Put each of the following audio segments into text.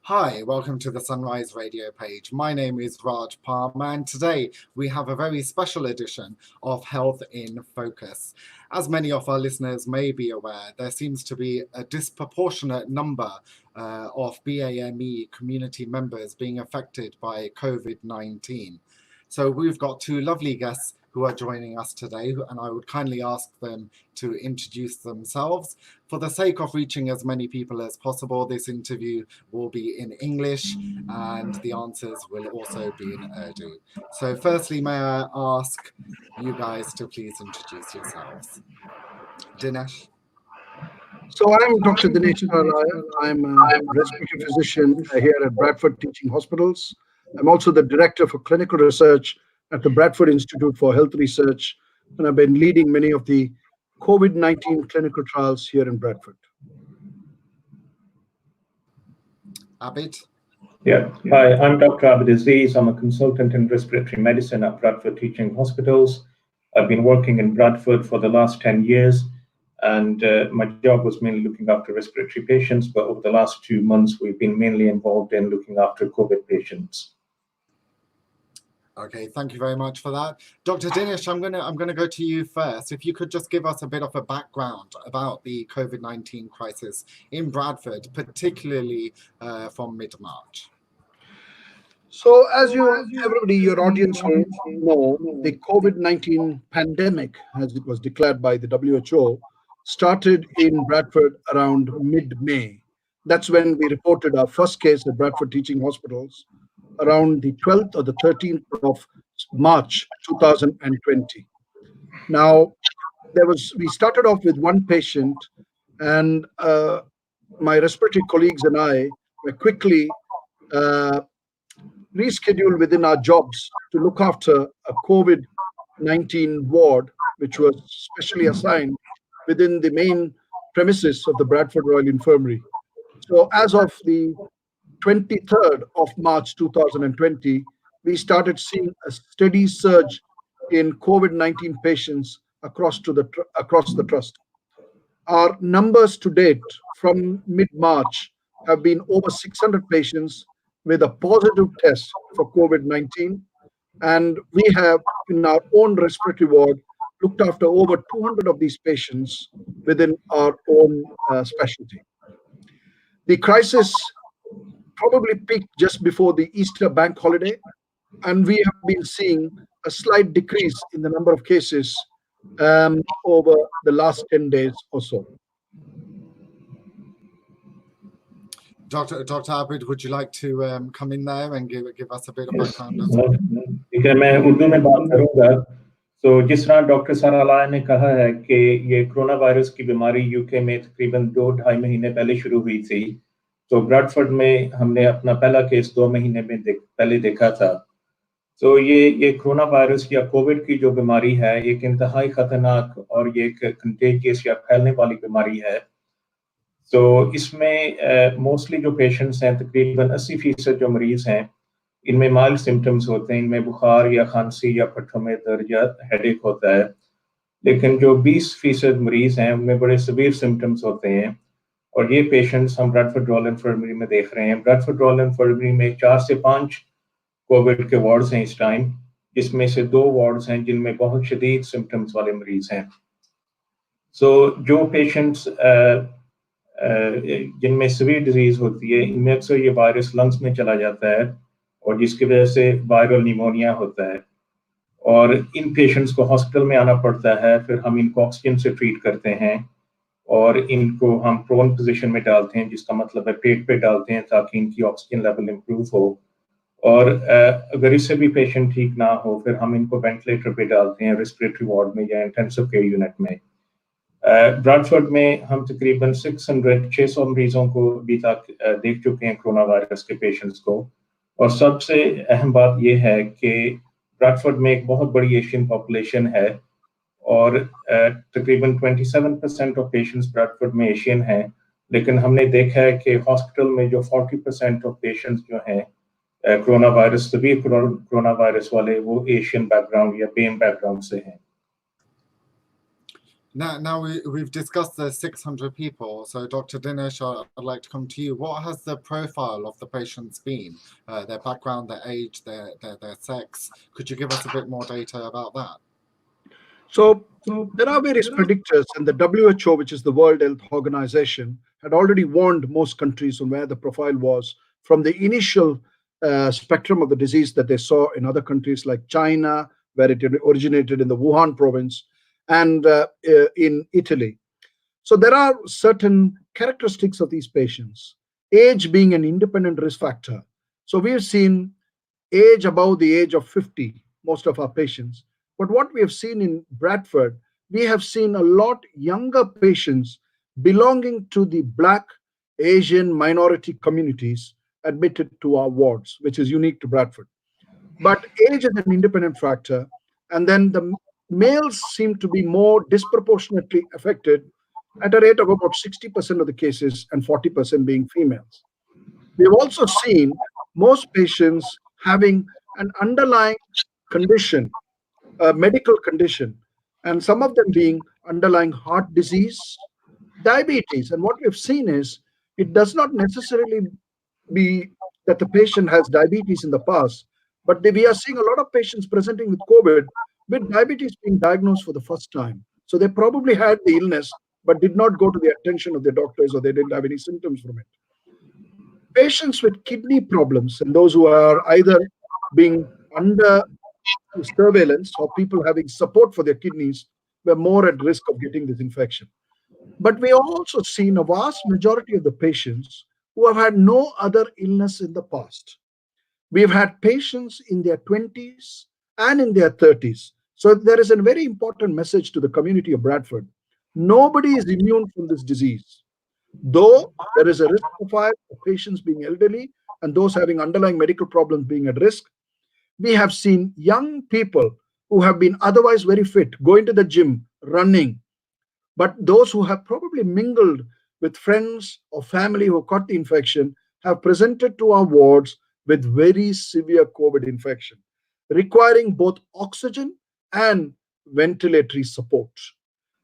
Hi, welcome to the Sunrise Radio page. My name is Raj Palmer, and today we have a very special edition of Health in Focus. As many of our listeners may be aware, there seems to be a disproportionate number of BAME community members being affected by COVID-19. So we've got two lovely guests who are joining us today, and I would kindly ask them to introduce themselves. For the sake of reaching as many people as possible, this interview will be in English and the answers will also be in Urdu. So firstly, may I ask you guys to please introduce yourselves. Dinesh. So I'm Dr. Dinesh. I'm a respiratory physician here at Bradford Teaching Hospitals. I'm also the director for clinical research at the Bradford Institute for Health Research, and I've been leading many of the COVID-19 clinical trials here in Bradford. Abid. Yeah. Hi, I'm Dr. Abid Aziz. I'm a consultant in respiratory medicine at Bradford Teaching Hospitals. I've been working in Bradford for the last 10 years, and my job was mainly looking after respiratory patients, but over the last 2 months, we've been mainly involved in looking after COVID patients. Okay, thank you very much for that. Dr. Dinesh, I'm gonna go to you first. If you could just give us a bit of a background about the COVID-19 crisis in Bradford, particularly from mid-March. So as everybody, your audience will know, the COVID-19 pandemic, as it was declared by the WHO, started in Bradford around mid-May. That's when we reported our first case at Bradford Teaching Hospitals around the 12th or the 13th of March 2020. Now, we started off with one patient, and my respiratory colleagues and I were quickly rescheduled within our jobs to look after a COVID-19 ward, which was specially assigned within the main premises of the Bradford Royal Infirmary. So as of the 23rd of March 2020, we started seeing a steady surge in COVID-19 patients across the trust. Our numbers to date from mid-March have been over 600 patients with a positive test for COVID-19, and we have in our own respiratory ward looked after over 200 of these patients within our own specialty. The crisis probably peaked just before the Easter bank holiday, and we have been seeing a slight decrease in the number of cases over the last 10 days or so. Dr. Abid, would you like to come in there and give us a bit of background? ठीक है, मैं उर्दू में बात करूंगा। तो जिस तरह doctor सारालाया ने कहा है कि ये कोरोना वायरस की बीमारी यूके में तकरीबन 2-2.5 महीने पहले शुरू हुई थी, तो ब्रैडफोर्ड में हमने अपना पहला केस 2 महीने में पहले देखा था। तो ये कोरोना वायरस या कोविड की जो बीमारी है, एक इंतहाई खतरनाक और ये एक कंटेजियस या फैलने वाली बीमारी है। तो इसमें मोस्टली जो पेशेंट्स हैं, तकरीबन 80% जो मरीज हैं, इनमें माइल्ड सिम्टम्स होते हैं, इनमें बुखार या खांसी या पट्टों में दर्द या हेडेक होता है। लेकिन जो 20% मरीज हैं, उनमें बड़े सीवियर सिम्टम्स होते हैं, और ये पेशेंट्स हम ब्रैडफोर्ड रॉयल इन्फर्मरी में देख रहे हैं। ब्रैडफोर्ड रॉयल इन्फर्मरी में 4 से 5 कोविड के वार्ड्स हैं इस टाइम, जिसमें से 2 वार्ड्स हैं जिनमें बहुत शदीद सिम्टम्स वाले मरीज हैं। सो जो पेशेंट्स जिनमें सीवियर डिजीज होती है, इनमें अक्सर ये वायरस लंग्स में चला जाता है और जिसकी वजह से वायरल निमोनिया होता है, और इन पेशेंट्स को हॉस्पिटल में आना पड़ता है। फिर हम इनको ऑक्सीजन से ट्रीट करते हैं और इनको हम प्रोन पोजीशन में डालते हैं, जिसका मतलब है पेट पे डालते हैं ताकि इनकी ऑक्सीजन लेवल इंप्रूव हो। और अगर इससे भी पेशेंट ठीक ना हो, फिर हम इनको वेंटिलेटर पे डालते हैं रेस्पिरेटरी वार्ड में या इंटेंसिव केयर यूनिट में। ब्रैडफोर्ड में हम तकरीबन 600 मरीजों को अभी तक देख चुके हैं कोरोना वायरस के पेशेंट्स को। और सबसे अहम बात यह है कि ब्रैडफोर्ड में एक बहुत बड़ी एशियन पॉपुलेशन है और तकरीबन 27% ऑफ पेशेंट्स ब्रैडफोर्ड में एशियन हैं, लेकिन हमने देखा है कि हॉस्पिटल में जो 40% ऑफ पेशेंट्स जो हैं corona virus, severe corona virus वाले, वो एशियन बैकग्राउंड या बेम बैकग्राउंड से हैं। Now we've discussed the 600 people. So Dr. Dinesh, I'd like to come to you. What has the profile of the patients been? Their background, their age, their sex. Could you give us a bit more data about that? So there are various predictors, and the WHO, which is the World Health Organization, had already warned most countries on where the profile was from the initial spectrum of the disease that they saw in other countries like China, where it originated in the Wuhan province, and in Italy. So there are certain characteristics of these patients, age being an independent risk factor. So we have seen age above the age of 50, most of our patients. But what we have seen in Bradford, we have seen a lot younger patients belonging to the Black, Asian minority communities admitted to our wards, which is unique to Bradford. But age is an independent factor. And then the males seem to be more disproportionately affected at a rate of about 60% of the cases and 40% being females. We've also seen most patients having an underlying condition, a medical condition, and some of them being underlying heart disease, diabetes. And what we've seen is it does not necessarily be that the patient has diabetes in the past, but we are seeing a lot of patients presenting with COVID with diabetes being diagnosed for the first time. So they probably had the illness, but did not go to the attention of their doctors, or they didn't have any symptoms from it. Patients with kidney problems and those who are either being under surveillance or people having support for their kidneys were more at risk of getting this infection. But we have also seen a vast majority of the patients who have had no other illness in the past. We've had patients in their 20s and in their 30s. So there is a very important message to the community of Bradford. Nobody is immune from this disease. Though there is a risk profile of patients being elderly and those having underlying medical problems being at risk, we have seen young people who have been otherwise very fit, going to the gym, running, but those who have probably mingled with friends or family who caught the infection have presented to our wards with very severe COVID infection, requiring both oxygen and ventilatory support.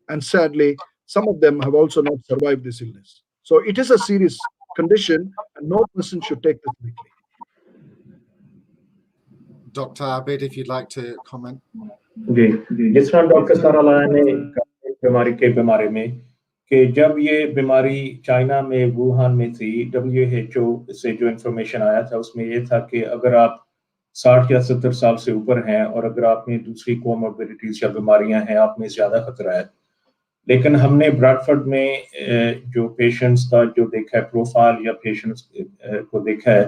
And sadly, some of them have also not survived this illness. So it is a serious condition, and no person should take this lightly. Dr. Abid, if you'd like to comment. जी, जिस तरह doctor सारालाया ने कहा इस बीमारी के बारे में कि जब ये बीमारी चाइना में वुहान में थी, WHO से जो इंफॉर्मेशन आया था उसमें ये था कि अगर आप 60 या 70 साल से ऊपर हैं और अगर आप में दूसरी कोमोर्बिडिटीज या बीमारियां हैं, आप में ज्यादा खतरा है। लेकिन हमने ब्रैडफोर्ड में जो पेशेंट्स का जो देखा है प्रोफाइल या पेशेंट्स को देखा है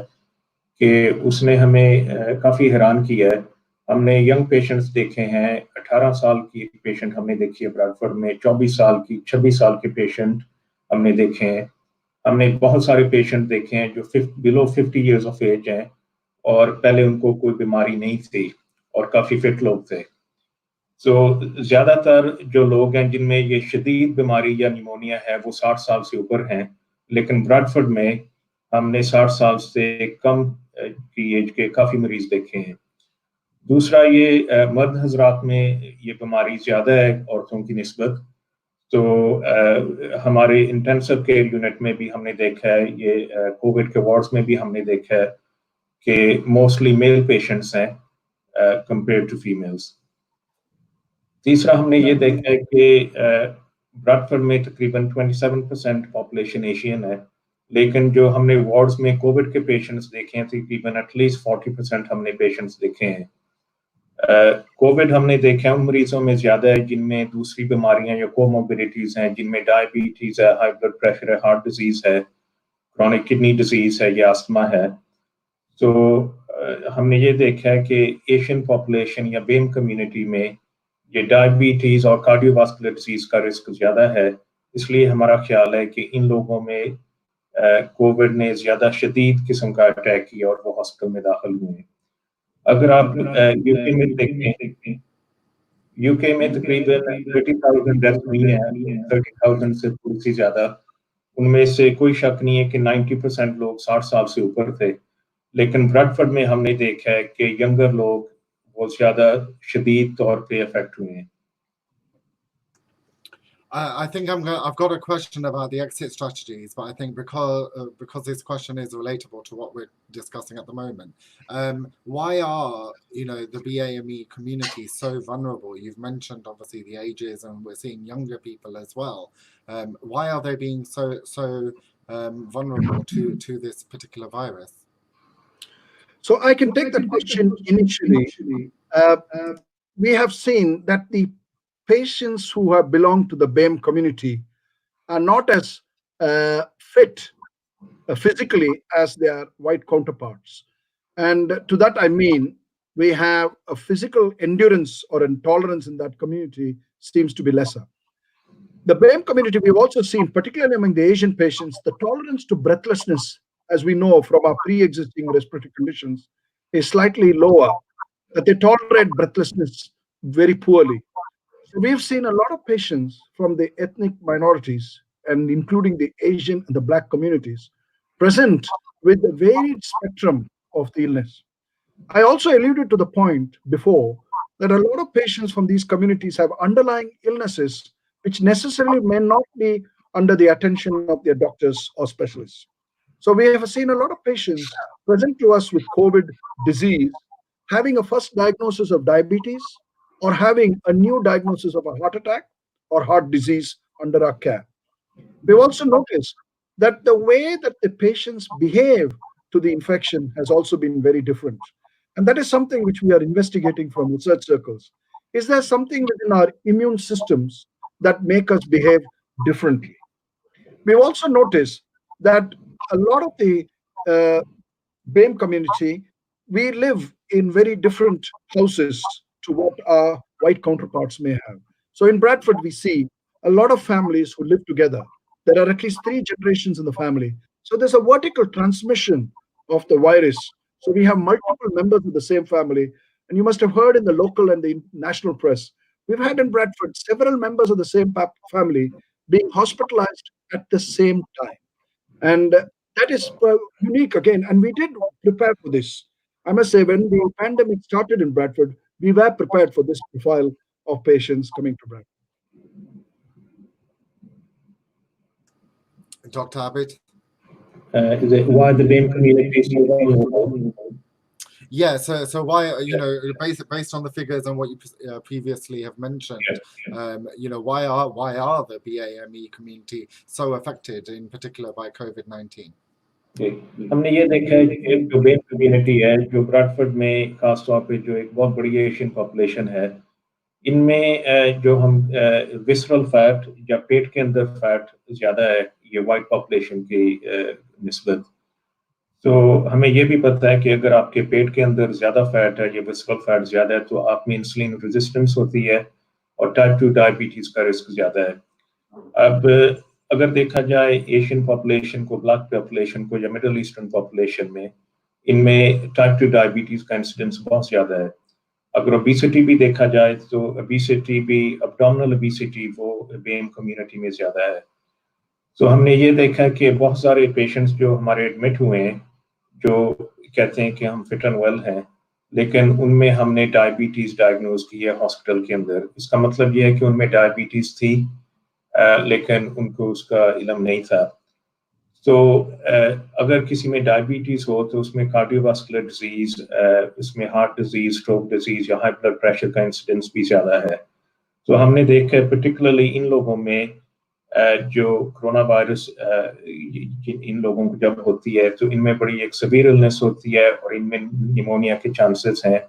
कि उसने हमें काफी हैरान किया है। हमने यंग पेशेंट्स देखे हैं, 18 साल की पेशेंट हमने देखी है ब्रैडफोर्ड में, 24 साल की, 26 साल के पेशेंट हमने देखे हैं। हमने बहुत सारे पेशेंट देखे हैं जो बिलो 50 इयर्स ऑफ एज हैं और पहले उनको कोई बीमारी नहीं थी और काफी फिट लोग थे। तो ज्यादातर जो लोग हैं जिनमें ये शदीद बीमारी या निमोनिया है वो 60 साल से ऊपर हैं, लेकिन ब्रैडफोर्ड में हमने 60 साल से कम की एज के काफी मरीज देखे हैं। दूसरा ये मर्द हजरात में ये बीमारी ज्यादा है औरतों की निस्बत। तो हमारे इंटेंसिव केयर यूनिट में भी हमने देखा है, ये कोविड के वार्ड्स में भी हमने देखा है कि मोस्टली मेल पेशेंट्स हैं कंपेयर टू फीमेल्स। तीसरा हमने ये देखा है कि ब्रैडफोर्ड में तकरीबन 27% पॉपुलेशन एशियन है, लेकिन जो हमने वार्ड्स में कोविड के पेशेंट्स देखे हैं तकरीबन एटलीस्ट 40% हमने पेशेंट्स देखे हैं। कोविड हमने देखा है उन मरीजों में ज्यादा है जिनमें दूसरी बीमारियां या कोमोर्बिडिटीज हैं, जिनमें डायबिटीज है, हाई ब्लड प्रेशर है, हार्ट डिजीज है, क्रॉनिक किडनी डिजीज है या अस्थमा है। तो हमने ये देखा है कि एशियन पॉपुलेशन या बेम कम्युनिटी में ये डायबिटीज और कार्डियोवास्कुलर डिजीज का रिस्क ज्यादा है। इसलिए हमारा ख्याल है कि इन लोगों में कोविड ने ज्यादा शदीद किस्म का अटैक किया और वो हॉस्पिटल में दाखिल हुए। अगर आप यूके में देखें, यूके में तकरीबन 30,000 डेथ हुई हैं, 30,000 से थोड़ी सी ज्यादा। उनमें से कोई शक नहीं है कि 90% लोग 60 साल से ऊपर थे, लेकिन ब्रैडफोर्ड में हमने देखा है कि यंगर लोग बहुत ज्यादा शदीद तौर पे अफेक्ट हुए हैं। I think I've got a question about the exit strategies, but I think because this question is relatable to what we're discussing at the moment, why are the BAME community so vulnerable? You've mentioned obviously the ages, and we're seeing younger people as well. Why are they being so vulnerable to this particular virus? So I can take that question initially. Uh, we have seen that the patients who have belonged to the BAME community are not as fit physically as their white counterparts. And to that, I mean, we have a physical endurance or intolerance in that community seems to be lesser. The BAME community, we've also seen, particularly among the Asian patients, the tolerance to breathlessness, as we know from our pre existing respiratory conditions, is slightly lower, that they tolerate breathlessness very poorly. So we've seen a lot of patients from the ethnic minorities, and including the Asian and the Black communities, present with a varied spectrum of the illness. I also alluded to the point before that a lot of patients from these communities have underlying illnesses which necessarily may not be under the attention of their doctors or specialists. So we have seen a lot of patients present to us with COVID disease having a first diagnosis of diabetes or having a new diagnosis of a heart attack or heart disease under our care. We've also noticed that the way that the patients behave to the infection has also been very different. And that is something which we are investigating from research circles. Is there something within our immune systems that make us behave differently? We've also noticed that a lot of the uh, BAME community, we live in very different houses to what our white counterparts may have. So in Bradford, we see a lot of families who live together. There are at least 3 generations in the family. So there's a vertical transmission of the virus. So we have multiple members of the same family. And you must have heard in the local and the national press, we've had in Bradford several members of the same family being hospitalized at the same time. And that is unique again. And we did prepare for this. I must say, when the pandemic started in Bradford, we were prepared for this profile of patients coming to Bradford. Dr. Abid? Why the BAME community is so vulnerable? Yeah, so why, based on the figures and what you previously have mentioned, why are the BAME community so affected, in particular by COVID-19? हमने ये देखा है कि जो BAME community है, जो Bradford में खास तौर पे जो एक बहुत बड़ी एशियन पॉपुलेशन है, इनमें जो हम विसरल फैट या पेट के अंदर फैट ज़्यादा है ये वाइट पॉपुलेशन की निस्बत। तो हमें ये भी पता है कि अगर आपके पेट के अंदर ज़्यादा फैट है, ये विसरल फैट ज़्यादा है, तो आप में इंसुलिन रेजिस्टेंस होती है और टाइप 2 डायबिटीज़ का रिस्क ज़्यादा है। अब अगर देखा जाए एशियन पॉपुलेशन को, ब्लैक पॉपुलेशन को या मिडिल ईस्टर्न पॉपुलेशन में, इनमें टाइप 2 डायबिटीज़ का इंसिडेंस बहुत ज़्यादा है। अगर ओबेसिटी भी देखा जाए तो ओबेसिटी भी, एब्डोमिनल ओबेसिटी वो BAME कम्युनिटी में ज़्यादा है। तो हमने ये देखा कि बहुत सारे पेशेंट्स जो हमारे एडमिट हुए हैं, जो कहते हैं कि हम फिट एंड वेल हैं, लेकिन उनमें हमने डायबिटीज़ डायग्नोज की है हॉस्पिटल के अंदर। इसका मतलब ये है कि उनमें डायबिटीज़ थी, लेकिन उनको उसका इल्म नहीं था। तो अगर किसी में डायबिटीज़ हो तो उसमें कार्डियोवास्कुलर डिजीज़, इसमें हार्ट डिजीज़, स्ट्रोक डिजीज़ या हाई ब्लड प्रेशर का इंसिडेंस भी ज़्यादा है। तो हमने देखा है पर्टिकुलरली इन लोगों में जो कोरोना वायरस इन लोगों को जब होती है तो इनमें बड़ी एक सीवियर इलनेस होती है और इनमें निमोनिया के चांसेस हैं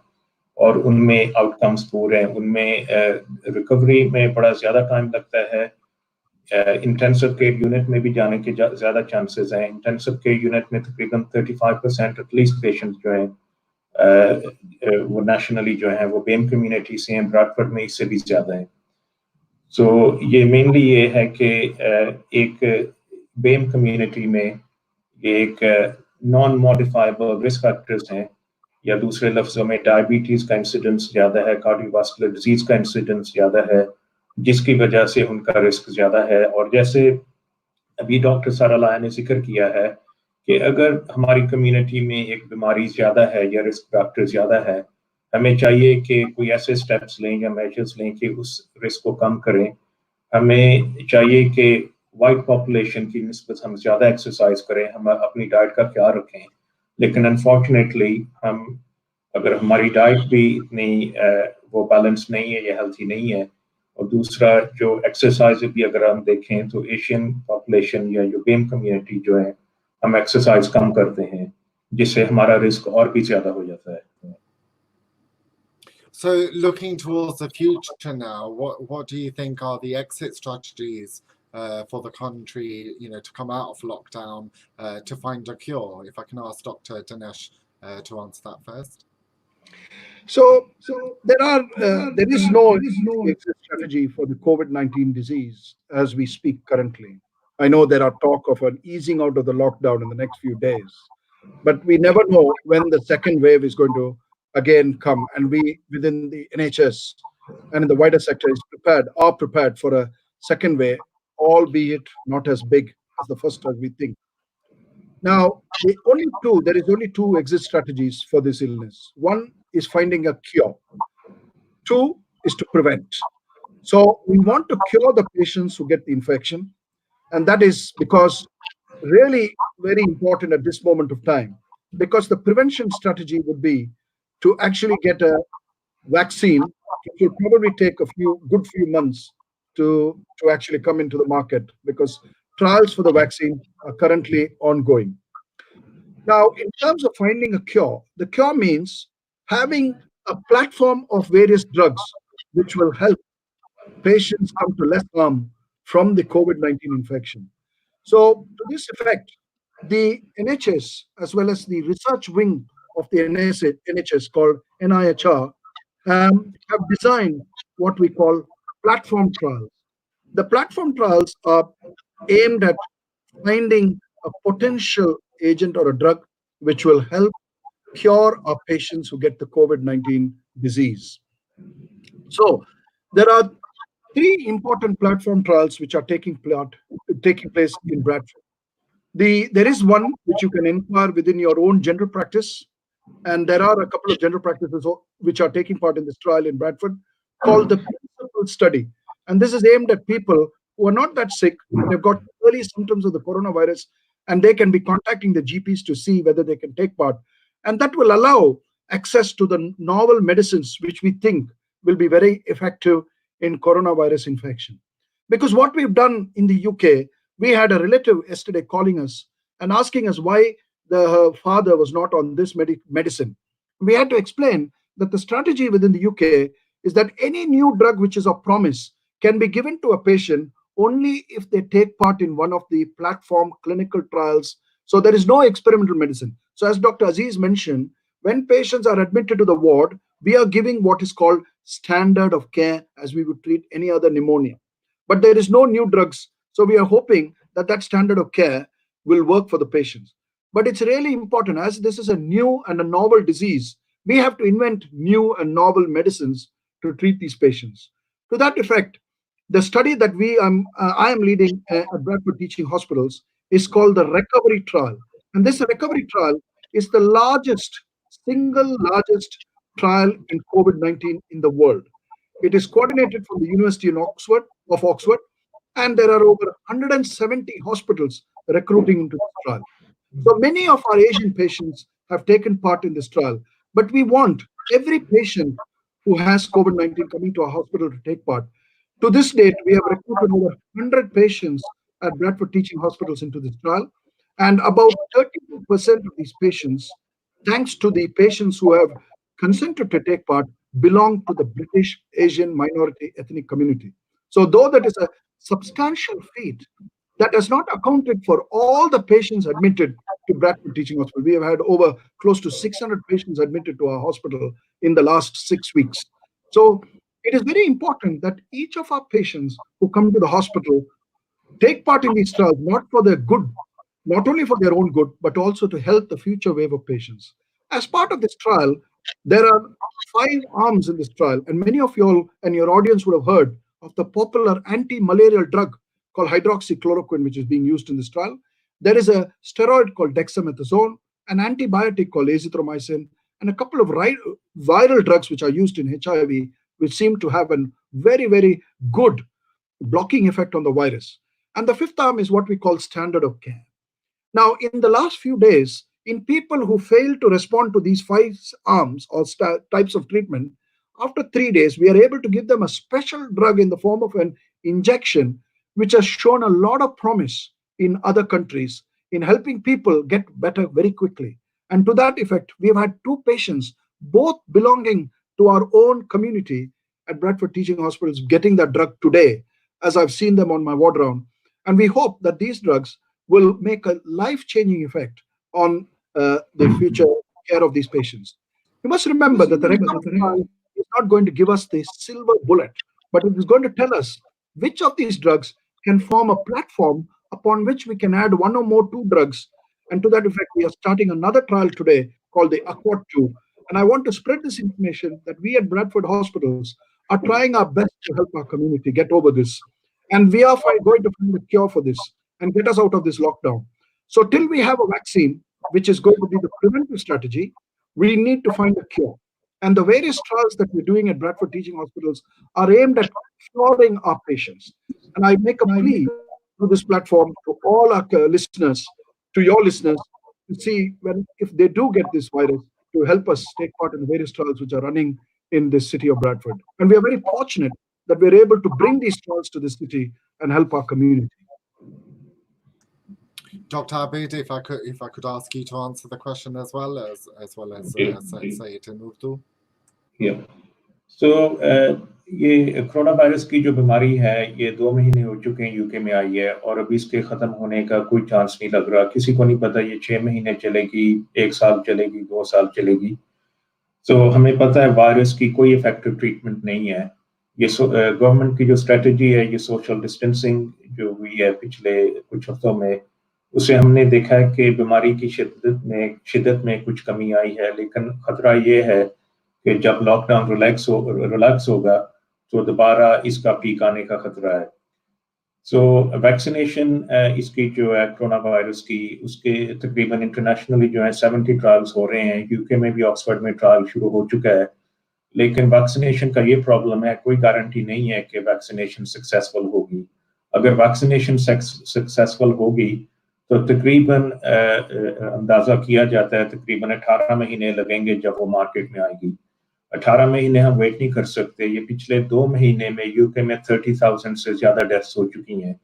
और उनमें आउटकम्स पूर हैं। उनमें रिकवरी में बड़ा ज़्यादा टाइम लगता है। इंटेंसिव केयर यूनिट में भी जाने के ज़्यादा चांसेस हैं। इंटेंसिव केयर यूनिट में तकरीबन 35% एटलीस्ट पेशेंट जो हैं वो नेशनली जो हैं वो BAME कम्युनिटी से हैं, ब्रैडफोर्ड में इससे भी ज़्यादा है। तो ये मेनली ये है कि एक BAME कम्युनिटी में ये एक नॉन मॉडिफाइबल रिस्क फैक्टर्स हैं, या दूसरे लफ्ज़ों में डायबिटीज़ का इंसिडेंस ज़्यादा है, कार्डियोवास्कुलर डिजीज़ का इंसिडेंस ज़्यादा है, जिसकी वजह से उनका रिस्क ज़्यादा है। और जैसे अभी डॉक्टर सारालाया ने जिक्र किया है कि अगर हमारी कम्युनिटी में एक बीमारी ज़्यादा है या रिस्क फैक्टर ज़्यादा है, हमें चाहिए कि कोई ऐसे स्टेप्स लें या मेजर्स लें कि उस रिस्क को कम करें। हमें चाहिए कि वाइट पॉपुलेशन की निस्बत हम ज़्यादा एक्सरसाइज करें, हम अपनी डाइट का ख्याल रखें, लेकिन अनफॉर्चुनेटली हम अगर हमारी डाइट भी इतनी वो बैलेंस नहीं है या हेल्थी नहीं है, और दूसरा जो एक्सरसाइज भी अगर हम देखें तो एशियन पॉपुलेशन या जो बेम कम्युनिटी जो है, हम एक्सरसाइज कम करते हैं, जिससे हमारा रिस्क और भी ज़्यादा हो जाता है. So looking towards the future now, what do you think are the exit strategies for the country, to come out of lockdown, to find a cure? If I can ask Dr. Dinesh to answer that first. So there is no exit strategy for the COVID-19 disease as we speak currently. I know there are talk of an easing out of the lockdown in the next few days, but we never know when the second wave is going to again come. And we within the NHS and in the wider sector are prepared for a second wave, albeit not as big as the first as we think. Now, there is only two exit strategies for this illness. One is finding a cure. Two is to prevent. So we want to cure the patients who get the infection, and that is because really very important at this moment of time, because the prevention strategy would be to actually get a vaccine. It will probably take a few months to actually come into the market, because trials for the vaccine are currently ongoing. Now, in terms of finding a cure, the cure means having a platform of various drugs which will help patients come to less harm from the COVID-19 infection. So, to this effect, the NHS, as well as the research wing of the NHS called NIHR, have designed what we call platform trials. The platform trials are aimed at finding a potential agent or a drug which will help cure our patients who get the COVID-19 disease. So there are three important platform trials which are taking place in Bradford. There is one which you can inquire within your own general practice, and there are a couple of general practices which are taking part in this trial in Bradford, called the Principal Study. And this is aimed at people who are not that sick, they've got early symptoms of the coronavirus, and they can be contacting the GPs to see whether they can take part. And that will allow access to the novel medicines, which we think will be very effective in coronavirus infection. Because what we've done in the UK, we had a relative yesterday calling us and asking us why her father was not on this medicine. We had to explain that the strategy within the UK is that any new drug which is of promise can be given to a patient only if they take part in one of the platform clinical trials. So there is no experimental medicine. So as Dr. Aziz mentioned, when patients are admitted to the ward, we are giving what is called standard of care as we would treat any other pneumonia. But there is no new drugs. So we are hoping that that standard of care will work for the patients. But it's really important, as this is a new and a novel disease, we have to invent new and novel medicines to treat these patients. To that effect, the study that I am leading at Bradford Teaching Hospitals is called the Recovery Trial. And this recovery trial is the single largest trial in COVID-19 in the world. It is coordinated from the University of Oxford, and there are over 170 hospitals recruiting into this trial. So many of our Asian patients have taken part in this trial, but we want every patient who has COVID-19 coming to our hospital to take part. To this date, we have recruited over 100 patients at Bradford Teaching Hospitals into this trial, and about 32% of these patients, thanks to the patients who have consented to take part, belong to the British Asian minority ethnic community. So though that is a substantial feat, that has not accounted for all the patients admitted to Bradford Teaching Hospital. We have had over close to 600 patients admitted to our hospital in the last 6 weeks. So it is very important that each of our patients who come to the hospital take part in these trials, not for their good, not only for their own good, but also to help the future wave of patients. As part of this trial, there are 5 arms in this trial, and many of you all and your audience would have heard of the popular anti-malarial drug called hydroxychloroquine, which is being used in this trial. There is a steroid called dexamethasone, an antibiotic called azithromycin, and a couple of viral drugs which are used in HIV, which seem to have a very, very good blocking effect on the virus. And the fifth arm is what we call standard of care. Now, in the last few days, in people who fail to respond to these five arms or types of treatment, after 3 days, we are able to give them a special drug in the form of an injection, which has shown a lot of promise in other countries in helping people get better very quickly. And to that effect, we have had two patients, both belonging to our own community at Bradford Teaching Hospitals, getting that drug today, as I've seen them on my ward round. And we hope that these drugs will make a life-changing effect on the future care of these patients. You must remember that the record trial is not going to give us the silver bullet, but it is going to tell us which of these drugs can form a platform upon which we can add one or more two drugs. And to that effect, we are starting another trial today called the Accord 2. And I want to spread this information that we at Bradford Hospitals are trying our best to help our community get over this. And we are going to find a cure for this and get us out of this lockdown. So till we have a vaccine, which is going to be the preventive strategy, we need to find a cure. And the various trials that we're doing at Bradford Teaching Hospitals are aimed at curing our patients. And I make a plea through this platform to all our listeners, to your listeners, to see when if they do get this virus, to help us take part in the various trials which are running in this city of Bradford. And we are very fortunate that we're able to bring these trials to the city and help our community. Dr. Abid, if I could ask you to answer the question as well as say it in Urdu. Yeah. So ये corona virus की जो बीमारी है ये 2 महीने हो चुके हैं यूके में आई है और अभी इसके खत्म होने का कोई चांस नहीं लग रहा, किसी को नहीं पता ये 6 महीने चलेगी, 1 साल चलेगी, 2 साल चलेगी। तो हमें पता है वायरस की कोई इफेक्टिव ट्रीटमेंट नहीं है। ये गवर्नमेंट की जो स्ट्रेटजी है, ये सोशल डिस्टेंसिंग जो हुई है पिछले कुछ हफ्तों में, उससे हमने देखा है कि बीमारी की शिद्दत में कुछ कमी आई है, लेकिन खतरा ये है कि जब लॉकडाउन रिलैक्स होगा तो दोबारा इसका पीक आने का खतरा है। सो वैक्सीनेशन इसकी जो है कोरोना वायरस की, उसके तकरीबन इंटरनेशनली जो है 70 ट्रायल्स हो रहे हैं। यूके में भी ऑक्सफोर्ड में ट्रायल शुरू हो चुका है, लेकिन वैक्सीनेशन का ये प्रॉब्लम है, कोई गारंटी नहीं है कि वैक्सीनेशन सक्सेसफुल होगी। अगर वैक्सीनेशन सक्सेसफुल होगी तो तकरीबन अंदाजा किया जाता है तकरीबन 18 महीने लगेंगे जब वो मार्केट में आएगी। 18 महीने हम वेट नहीं कर सकते। ये पिछले 2 महीने में यूके में 30,000 से ज्यादा डेथ्स हो चुकी हैं,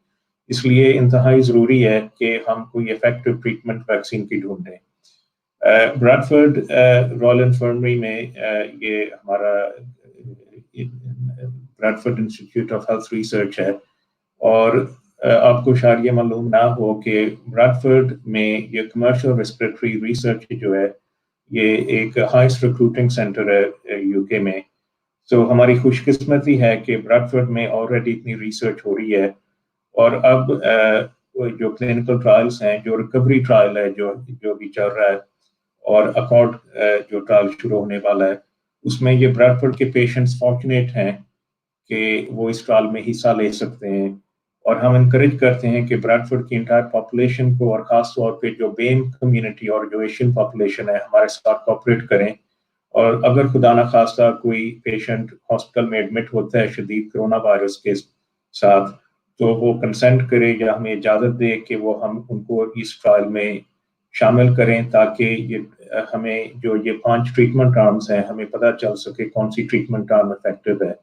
इसलिए इंतहाई जरूरी है कि हम कोई इफेक्टिव ट्रीटमेंट वैक्सीन की ढूंढें। ब्रैडफोर्ड रॉयल इन्फर्मरी में ये हमारा Bradford institute of health research है, और आपको शायद ये मालूम ना हो कि ब्रैडफोर्ड में ये कमर्शियल रेस्पिरेटरी रिसर्च जो है ये एक हाईएस्ट रिक्रूटिंग सेंटर है यूके में। सो हमारी खुशकिस्मती है कि ब्रैडफोर्ड में ऑलरेडी इतनी रिसर्च हो रही है, और अब जो क्लिनिकल ट्रायल्स हैं, जो रिकवरी ट्रायल है जो भी चल रहा है, और अकॉर्ड जो ट्रायल शुरू होने वाला है, उसमें ये ब्रैडफोर्ड के पेशेंट्स फॉर्चुनेट हैं कि वो इस ट्रायल में हिस्सा ले सकते हैं। और हम इनकरेज करते हैं कि ब्रैडफोर्ड की इंटायर पॉपुलेशन को, और खास तौर पे जो बेम कम्युनिटी और जो एशियन पॉपुलेशन है, हमारे साथ कोऑपरेट करें। और अगर खुदा ना खास्ता कोई पेशेंट हॉस्पिटल में एडमिट होता है शदीद कोरोना वायरस के साथ, तो वो कंसेंट करे या हमें इजाज़त दे कि वो हम उनको इस ट्रायल में शामिल करें, ताकि ये हमें जो ये 5 ट्रीटमेंट आर्म्स हैं, हमें पता चल सके कौन सी ट्रीटमेंट आर्म इफेक्टिव है।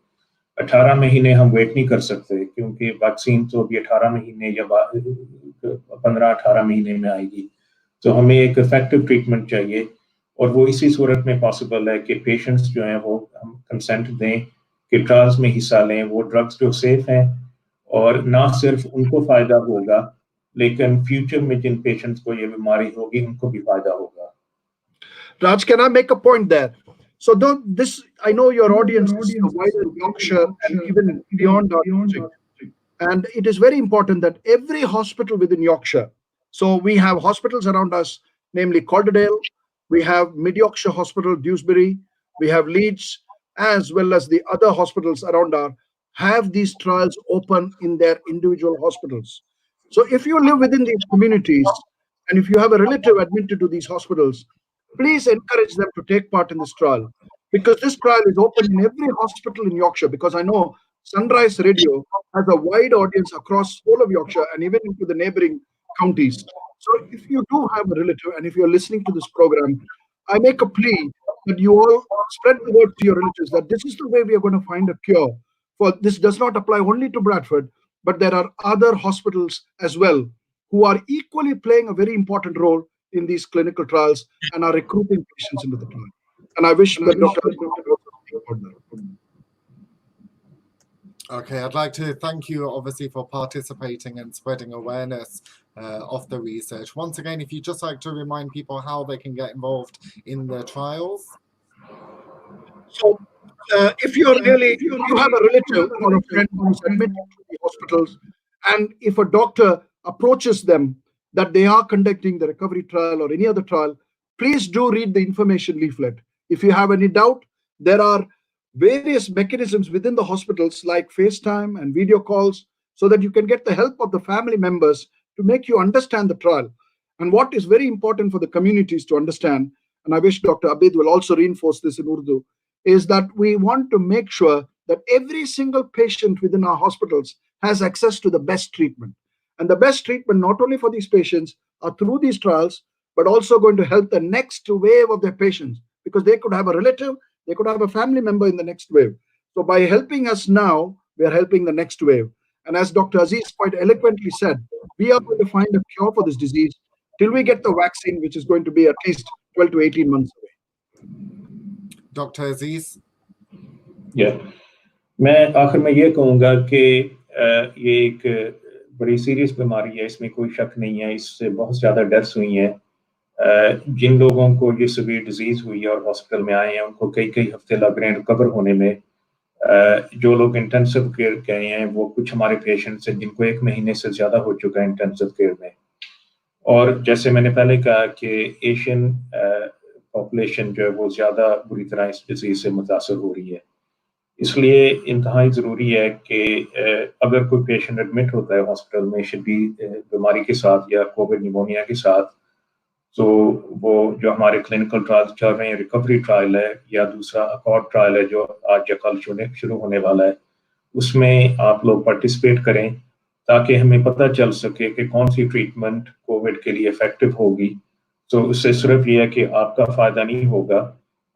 18 महीने हम वेट नहीं कर सकते, क्योंकि वैक्सीन तो अभी 18 महीने या 15-18 महीने में आएगी। तो हमें एक इफेक्टिव ट्रीटमेंट चाहिए, और वो इसी सूरत में पॉसिबल है कि पेशेंट्स जो हैं वो हम कंसेंट दें कि ट्रायल्स में हिस्सा लें। वो ड्रग्स जो सेफ हैं, और ना सिर्फ उनको फायदा होगा, लेकिन फ्यूचर में जिन पेशेंट्स को ये बीमारी होगी उनको भी फायदा होगा। Raj, can I make a point there? So this, I know your audience is wider in Yorkshire and even beyond our district. And it is very important that every hospital within Yorkshire, so we have hospitals around us, namely Calderdale, we have Mid Yorkshire Hospital, Dewsbury, we have Leeds, as well as the other hospitals around our, have these trials open in their individual hospitals. So if you live within these communities, and if you have a relative admitted to these hospitals, please encourage them to take part in this trial, because this trial is open in every hospital in Yorkshire, because I know Sunrise Radio has a wide audience across whole of Yorkshire and even into the neighboring counties. So if you do have a relative and if you're listening to this program, I make a plea that you all spread the word to your relatives that this is the way we are going to find a cure. For this does not apply only to Bradford, but there are other hospitals as well who are equally playing a very important role in these clinical trials and are recruiting patients into the trial. And I wish that Dr. Aziz could also speak about that. Okay, I'd like to thank you obviously for participating and spreading awareness of the research. Once again, if you'd just like to remind people how they can get involved in the trials. So if you have a relative or a friend who's admitted to the hospitals, and if a doctor approaches them that they are conducting the recovery trial or any other trial, please do read the information leaflet. If you have any doubt, there are various mechanisms within the hospitals like FaceTime and video calls so that you can get the help of the family members to make you understand the trial. And what is very important for the communities to understand, and I wish Dr. Abid will also reinforce this in Urdu, is that we want to make sure that every single patient within our hospitals has access to the best treatment. And the best treatment, not only for these patients, are through these trials, but also going to help the next wave of their patients, because they could have a relative, they could have a family member in the next wave. So by helping us now, we are helping the next wave. And as Dr. Aziz quite eloquently said, we are going to find a cure for this disease till we get the vaccine, which is going to be at least 12 to 18 months away. Dr. Aziz? Yeah. मैं आखिर में ये कहूँगा कि ये एक बड़ी serious बीमारी है, इसमें कोई शक नहीं है, इससे बहुत ज़्यादा डेथ्स हुई हैं। जिन लोगों को ये सीवियर डिजीज़ हुई है और हॉस्पिटल में आए हैं, उनको कई हफ्ते लग रहे हैं रिकवर होने में। जो लोग इंटेंसिव केयर गए हैं, वो कुछ हमारे पेशेंट्स हैं जिनको 1 महीने से ज़्यादा हो चुका है इंटेंसिव केयर में। और जैसे मैंने पहले कहा कि एशियन पॉपुलेशन जो है वो ज़्यादा बुरी तरह इस डिजीज़ से मुतासर हो रही है। इसलिए इंतहाई ज़रूरी है कि अगर कोई पेशेंट एडमिट होता है हॉस्पिटल में शदीद बीमारी के साथ या कोविड निमोनिया के साथ, तो वो जो हमारे क्लिनिकल ट्रायल चल रहे हैं, रिकवरी ट्रायल है या दूसरा अकॉर्ड ट्रायल है जो आज या कल शुरू होने वाला है, उसमें आप लोग पार्टिसिपेट करें ताकि हमें पता चल सके कि कौन सी ट्रीटमेंट कोविड के लिए इफेक्टिव होगी। तो उससे सिर्फ ये है कि आपका फ़ायदा नहीं होगा,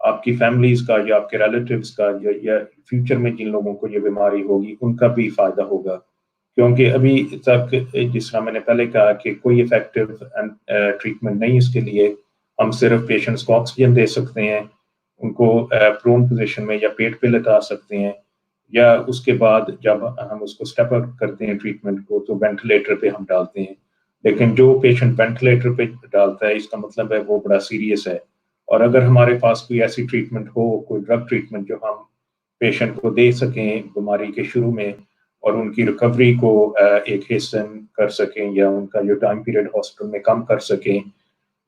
आपकी फैमिलीज़ का या आपके रिलेटिव्स का या फ्यूचर में जिन लोगों को ये बीमारी होगी उनका भी फ़ायदा होगा। क्योंकि अभी तक जिस तरह मैंने पहले कहा कि कोई इफेक्टिव ट्रीटमेंट नहीं इसके लिए, हम सिर्फ पेशेंट्स को ऑक्सीजन दे सकते हैं, उनको प्रोन पोजीशन में या पेट पे लगा सकते हैं, या उसके बाद जब हम उसको स्टेप अप करते हैं ट्रीटमेंट को तो वेंटिलेटर पे हम डालते हैं। लेकिन जो पेशेंट वेंटिलेटर पे डालता है इसका मतलब है वो बड़ा सीरियस है। और अगर हमारे पास कोई ऐसी ट्रीटमेंट हो, कोई ड्रग ट्रीटमेंट जो हम पेशेंट को दे सकें बीमारी के शुरू में और उनकी रिकवरी को एक हिस्सन कर सकें या उनका जो टाइम पीरियड हॉस्पिटल में कम कर सकें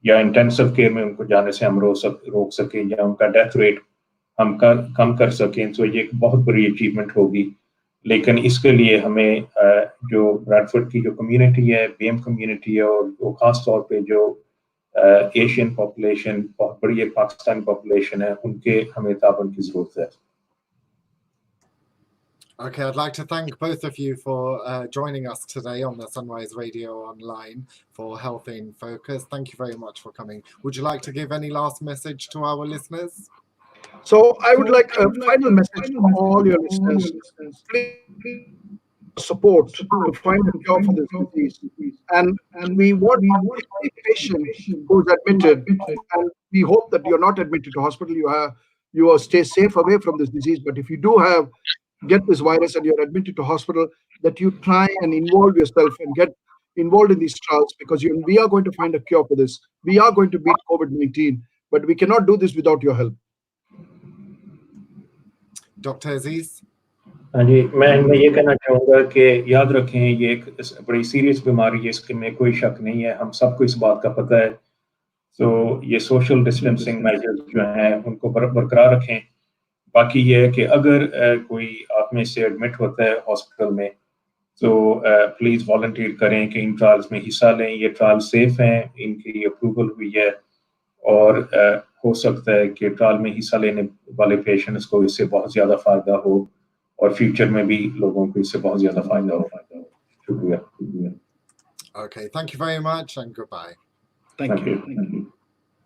या इंटेंसिव केयर में उनको जाने से हम रोक सकें या उनका डेथ रेट हम कम कर सकें, तो ये एक बहुत बड़ी अचीवमेंट होगी। लेकिन इसके लिए हमें जो ब्रैडफोर्ड की जो कम्युनिटी है, BAME कम्युनिटी है, और वो ख़ास तौर पे जो एशियन पॉपुलेशन बहुत बड़ी एक पाकिस्तानी पॉपुलेशन है, उनके हमें ताबन की ज़रूरत है। Okay, I'd like to thank both of you for joining us today on the Sunrise Radio Online for Health in Focus. Thank you very much for coming. Would you like to give any last message to our listeners? So I would like a final message to all your listeners. Please support to find a cure for this disease. And we want every patient who's admitted, and we hope that you're not admitted to hospital, you are stay safe away from this disease. But if you do get this virus and you're admitted to hospital, that you try and involve yourself and get involved in these trials, because we are going to find a cure for this. We are going to beat COVID-19, but we cannot do this without your help. Dr. Aziz? हाँ जी, मैं ये कहना चाहूँगा कि याद रखें ये एक बड़ी सीरियस बीमारी है, इसके में कोई शक नहीं है, हम सबको इस बात का पता है। तो ये सोशल डिस्टेंसिंग मेजर्स जो हैं उनको बरकरार रखें। बाकी ये है कि अगर कोई आप में से एडमिट होता है हॉस्पिटल में, तो प्लीज़ वॉलंटियर करें कि इन ट्रायल्स में हिस्सा लें। ये ट्रायल सेफ हैं, इनकी अप्रूवल हुई है, और हो सकता है कि ट्रायल में हिस्सा लेने वाले पेशेंट्स को इससे बहुत ज़्यादा फ़ायदा हो। اور فیوچر میں بھی لوگوں کو اس سے بہت زیادہ فائدہ ہو. شکریہ. Okay, thank you very much and goodbye. Thank you. Thank you.